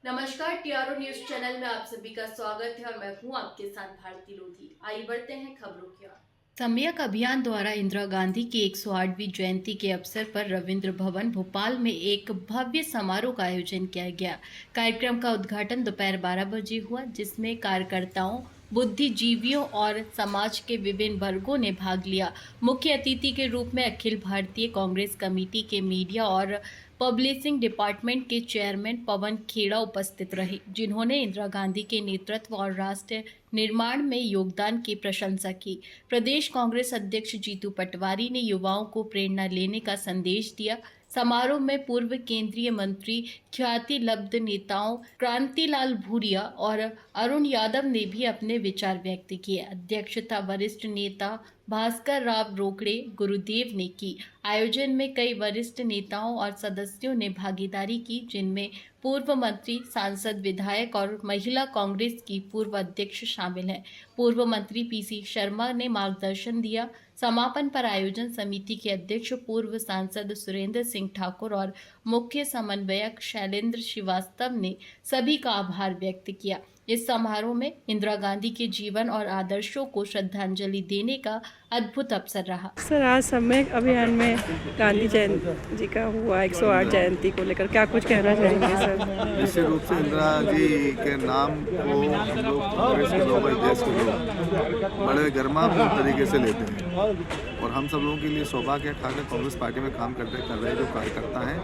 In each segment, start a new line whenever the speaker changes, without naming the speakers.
नमस्कार, TRO news channel में आप सभी का स्वागत है और मैं हूं आपके साथ भारती लोधी। आइए बढ़ते हैं खबरों की ओर। सम्यक अभियान द्वारा इंदिरा गांधी की 108वीं जयंती के अवसर पर रविंद्र भवन भोपाल में एक भव्य समारोह का आयोजन किया गया। कार्यक्रम का उद्घाटन दोपहर 12 बजे हुआ, जिसमें कार्यकर्ताओं, बुद्धिजीवियों और समाज के विभिन्न वर्गों ने भाग लिया। मुख्य अतिथि के रूप में अखिल भारतीय कांग्रेस कमेटी के मीडिया और पब्लिशिंग डिपार्टमेंट के चेयरमैन पवन खेड़ा उपस्थित रहे, जिन्होंने इंदिरा गांधी के नेतृत्व और राष्ट्र निर्माण में योगदान की प्रशंसा की। प्रदेश कांग्रेस अध्यक्ष जीतू पटवारी ने युवाओं को प्रेरणा लेने का संदेश दिया। समारोह में पूर्व केंद्रीय मंत्री, ख्याति लब्ध नेताओं क्रांतिलाल भूरिया और अरुण यादव ने भी अपने विचार व्यक्त किए। अध्यक्षता वरिष्ठ नेता भास्कर राव रोकड़े गुरुदेव ने की। आयोजन में कई वरिष्ठ नेताओं और सदस्यों ने भागीदारी की, जिनमें पूर्व मंत्री, सांसद, विधायक और महिला कांग्रेस की पूर्व अध्यक्ष शामिल हैं। पूर्व मंत्री पीसी शर्मा ने मार्गदर्शन दिया। समापन पर आयोजन समिति के अध्यक्ष पूर्व सांसद सुरेंद्र सिंह ठाकुर और मुख्य समन्वयक शैलेंद्र श्रीवास्तव ने सभी का आभार व्यक्त किया। इस समारोह में इंदिरा गांधी के जीवन और आदर्शों को श्रद्धांजलि देने का अद्भुत अवसर रहा।
सर, आज सम्यक अभियान में गांधी जयंती जी का हुआ 108 जयंती को लेकर क्या कुछ कहना चाहेंगे सर?
निश्चित रूप से इंदिरा जी के नाम को हम लोग कांग्रेस के लोग और देश के लोग बड़े गर्मापूर्ण तरीके से लेते हैं और हम सब लोगों के लिए सौभाग्य खाकर कांग्रेस पार्टी में काम कर रहे जो कार्यकर्ता हैं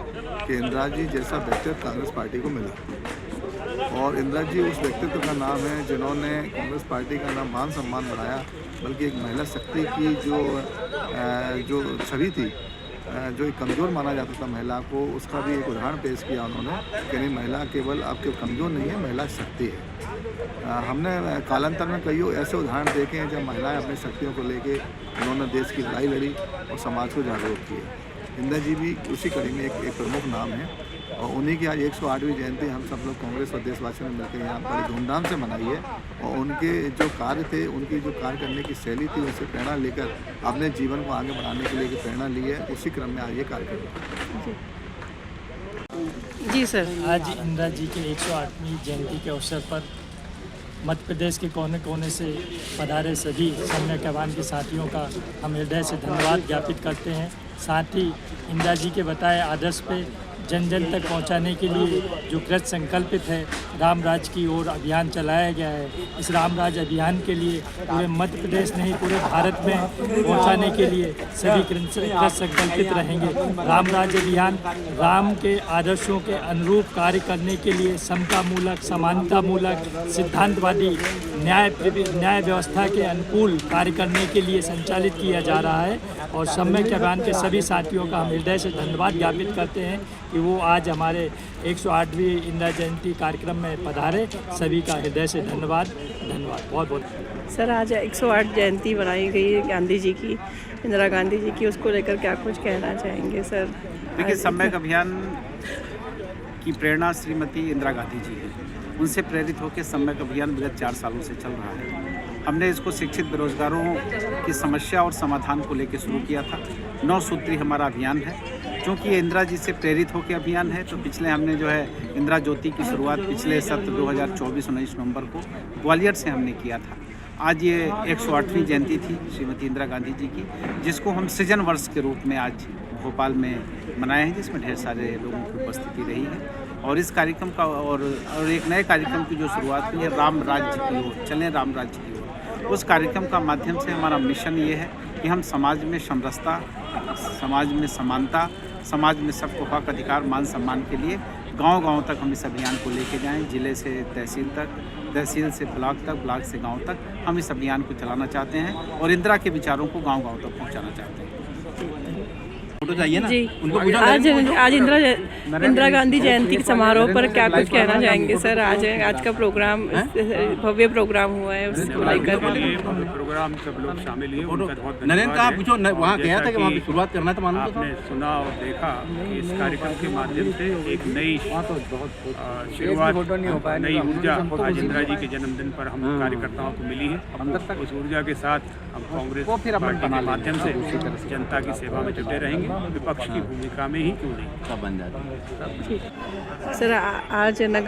कि इंदिरा जी जैसा व्यक्तित्व कांग्रेस पार्टी को मिला। और इंदिरा जी उस व्यक्तित्व का नाम है जिन्होंने कांग्रेस पार्टी का नाम मान सम्मान बढ़ाया, बल्कि एक महिला शक्ति की जो छवि थी, जो एक कमज़ोर माना जाता था महिला को, उसका भी एक उदाहरण पेश किया उन्होंने कि नहीं, महिला केवल आपके कमज़ोर नहीं है, महिला शक्ति है। हमने कालांतर में कई ऐसे उदाहरण देखे हैं जब महिलाएं अपनी शक्तियों को लेके उन्होंने देश की लड़ाई लड़ी और समाज को जागरूक किया। इंदिरा जी भी उसी कड़ी में एक प्रमुख नाम है और उन्हीं की आज 108वीं जयंती हम सब लोग कांग्रेस और देशवासियों ने मिलकर यहाँ बड़ी धूमधाम से मनाई है और उनके जो कार्य थे, उनकी जो कार्य करने की शैली थी, उससे प्रेरणा लेकर अपने जीवन को आगे बढ़ाने के लिए प्रेरणा ली है। उसी क्रम में आज ये कार्यक्रम।
जी सर,
आज इंदिरा जी के 108वीं जयंती के अवसर पर मध्य प्रदेश के कोने कोने से पधारे सभी सम्यक अभियान के साथियों का हम हृदय से धन्यवाद ज्ञापित करते हैं। साथ ही इंदिरा जी के बताए आदर्श पे जन जन तक पहुंचाने के लिए जो कृत संकल्पित है, राम राज की ओर अभियान चलाया गया है। इस राम राज अभियान के लिए पूरे मध्य प्रदेश नहीं, पूरे भारत में पहुंचाने के लिए सभी कृत संकल्पित रहेंगे। राम राज अभियान राम के आदर्शों के अनुरूप कार्य करने के लिए समता मूलक, समानता मूलक, सिद्धांतवादी, न्याय व्यवस्था के अनुकूल कार्य करने के लिए संचालित किया जा रहा है और सम्यक अभियान के सभी साथियों का हम हृदय से धन्यवाद ज्ञापित करते हैं कि वो आज हमारे 108वीं इंदिरा जयंती कार्यक्रम में पधारे। सभी का हृदय से धन्यवाद बहुत बहुत।
सर, आज 108 जयंती मनाई गई है गांधी जी की, इंदिरा गांधी जी की, उसको लेकर क्या कुछ कहना चाहेंगे सर?
देखिए, सम्यक अभियान की प्रेरणा श्रीमती इंदिरा गांधी जी है। उनसे प्रेरित होकर सम्यक अभियान विगत 4 सालों से चल रहा है। हमने इसको शिक्षित बेरोजगारों की समस्या और समाधान को लेकर शुरू किया था। 9 सूत्री हमारा अभियान है। क्योंकि ये इंदिरा जी से प्रेरित होकर अभियान है, तो पिछले हमने जो है इंदिरा ज्योति की शुरुआत पिछले सत्र 2024-19 नवंबर को ग्वालियर से हमने किया था। आज ये 108वीं जयंती थी श्रीमती इंदिरा गांधी जी की, जिसको हम सृजन वर्ष के रूप में आज भोपाल में मनाए हैं, जिसमें ढेर सारे लोगों की उपस्थिति रही है। और इस कार्यक्रम का और एक नए कार्यक्रम की जो शुरुआत हुई है, राम राज्य की ओर चलें, राम राज्य की ओर। उस कार्यक्रम का माध्यम से हमारा मिशन ये है कि हम समाज में समरसता, समाज में समानता, समाज में सबको हक, अधिकार, मान सम्मान के लिए गांव-गांव तक हम इस अभियान को लेके जाएं। जिले से तहसील तक, तहसील से ब्लॉक तक, ब्लॉक से गांव तक हम इस अभियान को चलाना चाहते हैं और इंदिरा के विचारों को गांव-गांव तक पहुंचाना चाहते हैं।
फोटो चाहिए ना
जी,
उनको
आज इंदिरा गांधी जयंती के समारोह पर क्या कुछ कहना चाहेंगे सर? आज का प्रोग्राम, भव्य प्रोग्राम हुआ है, उसको लेकर
प्रोग्राम सब लोग शामिल हुए। उनका बहुत
नरेंद्र कहाँ पूछो, वहाँ गया था कि वहाँ शुरुआत करना था, मालूम
आपने सुना और देखा कि इस कार्यक्रम के माध्यम से एक नई शुरुआत, नई ऊर्जा आज इंदिरा जी के जन्मदिन पर हम कार्यकर्ताओं को मिली है। उस ऊर्जा के साथ हम कांग्रेस पार्टी के माध्यम से जनता की सेवा में जुटे रहेंगे विपक्ष की भूमिका में ही क्यों नहीं।
सब बन जाते हैं।
सर आज ना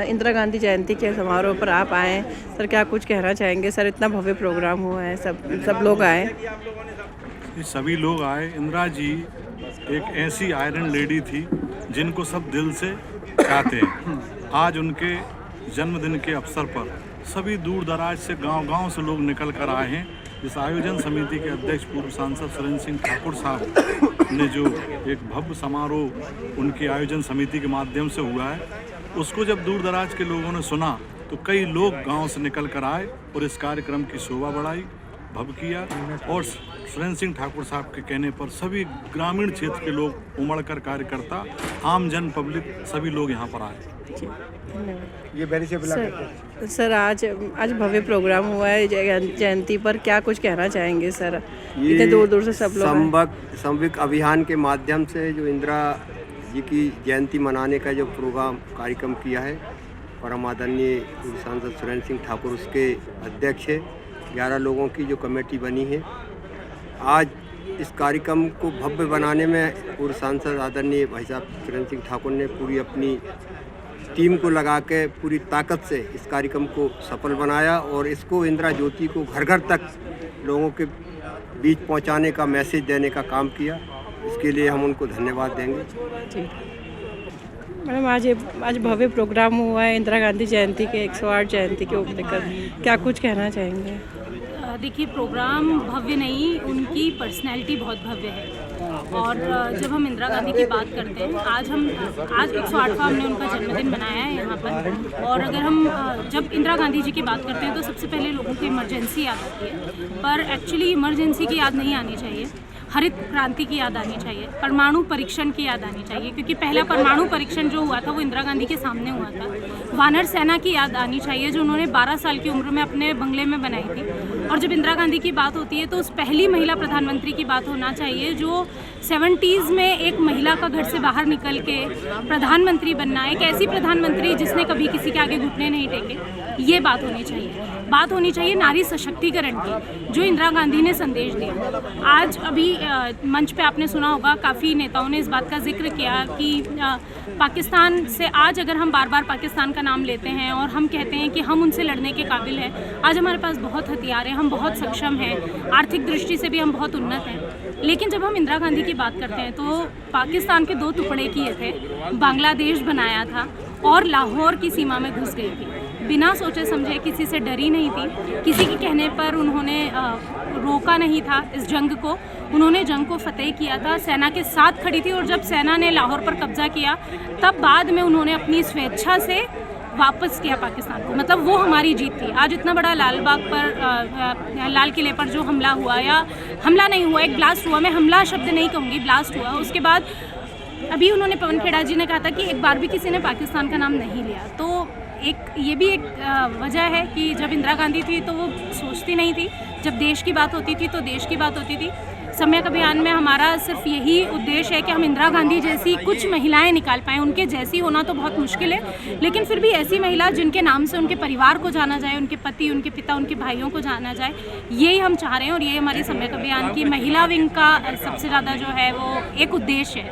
इंदिरा गांधी जयंती के समारोह पर आप आए हैं सर, क्या कुछ कहना चाहेंगे सर? इतना भव्य प्रोग्राम हुआ है, सब लोग आए।
ये सभी लोग आए। इंदिरा जी एक ऐसी आयरन लेडी थी जिनको सब दिल से चाहते हैं। आज उनके जन्मदिन के अवसर पर सभी दूर दराज से गांव-गांव से लोग निकल कर आए हैं। इस आयोजन समिति के अध्यक्ष पूर्व सांसद सुरेंद्र सिंह ठाकुर साहब ने जो एक भव्य समारोह उनकी आयोजन समिति के माध्यम से हुआ है, उसको जब दूर दराज के लोगों ने सुना तो कई लोग गांव से निकल कर आए और इस कार्यक्रम की शोभा बढ़ाई, भव्य किया। और सुरेंद्र सिंह ठाकुर साहब के कहने पर सभी ग्रामीण क्षेत्र के लोग उमड़ कर, कार्यकर्ता, आम जन, पब्लिक सभी लोग यहाँ पर आए।
सर आज भव्य प्रोग्राम हुआ है जयंती पर, क्या कुछ कहना चाहेंगे सर? इतने दूर दूर से सब लोग
संविक अभियान के माध्यम से जो इंदिरा जी की जयंती मनाने का जो प्रोग्राम कार्यक्रम किया है, परम आदरणीय सांसद सुरेंद्र सिंह ठाकुर उसके अध्यक्ष है। 11 लोगों की जो कमेटी बनी है, आज इस कार्यक्रम को भव्य बनाने में पूर्व सांसद आदरणीय भाई साहब सुरेंद्र सिंह ठाकुर ने पूरी अपनी टीम को लगा के पूरी ताकत से इस कार्यक्रम को सफल बनाया और इसको इंदिरा ज्योति को घर घर तक लोगों के बीच पहुंचाने का मैसेज देने का काम किया। इसके लिए हम उनको धन्यवाद देंगे।
मैडम आज भव्य प्रोग्राम हुआ है इंदिरा गांधी जयंती के 108 जयंती के ऊपर, क्या कुछ कहना चाहेंगे?
देखिए, प्रोग्राम भव्य नहीं, उनकी पर्सनैलिटी बहुत भव्य है। और जब हम इंदिरा गांधी की बात करते हैं, आज 108वां हमने उनका जन्मदिन मनाया है यहाँ पर। और अगर हम जब इंदिरा गांधी जी की बात करते हैं तो सबसे पहले लोगों को इमरजेंसी याद आती है, पर एक्चुअली इमरजेंसी की याद नहीं आनी चाहिए। हरित क्रांति की याद आनी चाहिए, परमाणु परीक्षण की याद आनी चाहिए, क्योंकि पहला परमाणु परीक्षण जो हुआ था वो इंदिरा गांधी के सामने हुआ था। वानर सेना की याद आनी चाहिए जो उन्होंने 12 साल की उम्र में अपने बंगले में बनाई थी। और जब इंदिरा गांधी की बात होती है तो उस पहली महिला प्रधानमंत्री की बात होना चाहिए जो 70s में एक महिला का घर से बाहर निकल के प्रधानमंत्री बनना, एक ऐसी प्रधानमंत्री जिसने कभी किसी के आगे घुटने नहीं टेके, ये बात होनी चाहिए। बात होनी चाहिए नारी सशक्तिकरण की, जो इंदिरा गांधी ने संदेश दिया। आज अभी मंच पे आपने सुना होगा, काफ़ी नेताओं ने इस बात का जिक्र किया कि पाकिस्तान से आज अगर हम बार बार पाकिस्तान का नाम लेते हैं और हम कहते हैं कि हम उनसे लड़ने के काबिल हैं, आज हमारे पास बहुत हथियार हैं, हम बहुत सक्षम हैं, आर्थिक दृष्टि से भी हम बहुत उन्नत हैं। लेकिन जब हम इंदिरा गांधी की बात करते हैं तो पाकिस्तान के 2 टुकड़े किए थे, बांग्लादेश बनाया था और लाहौर की सीमा में घुस गई थी। बिना सोचे समझे, किसी से डरी नहीं थी, किसी के कहने पर उन्होंने रोका नहीं था इस जंग को। उन्होंने जंग को फतेह किया था, सेना के साथ खड़ी थी। और जब सेना ने लाहौर पर कब्जा किया तब बाद में उन्होंने अपनी स्वेच्छा से वापस किया पाकिस्तान को। मतलब वो हमारी जीत थी। आज इतना बड़ा लालबाग पर, लाल किले पर जो हमला हुआ, या हमला नहीं हुआ, एक ब्लास्ट हुआ, मैं हमला शब्द नहीं कहूँगी, ब्लास्ट हुआ। उसके बाद अभी उन्होंने, पवन खेड़ा जी ने कहा था कि एक बार भी किसी ने पाकिस्तान का नाम नहीं लिया। तो ये भी एक वजह है कि जब इंदिरा गांधी थी तो वो सोचती नहीं थी, जब देश की बात होती थी तो देश की बात होती थी। सम्यक अभियान में हमारा सिर्फ यही उद्देश्य है कि हम इंदिरा गांधी जैसी कुछ महिलाएं निकाल पाएँ। उनके जैसी होना तो बहुत मुश्किल है, लेकिन फिर भी ऐसी महिला जिनके नाम से उनके परिवार को जाना जाए, उनके पति, उनके पिता, उनके भाइयों को जाना जाए, यही हम चाह रहे हैं। और ये हमारी सम्यक अभियान की महिला विंग का सबसे ज़्यादा जो है वो एक उद्देश्य है।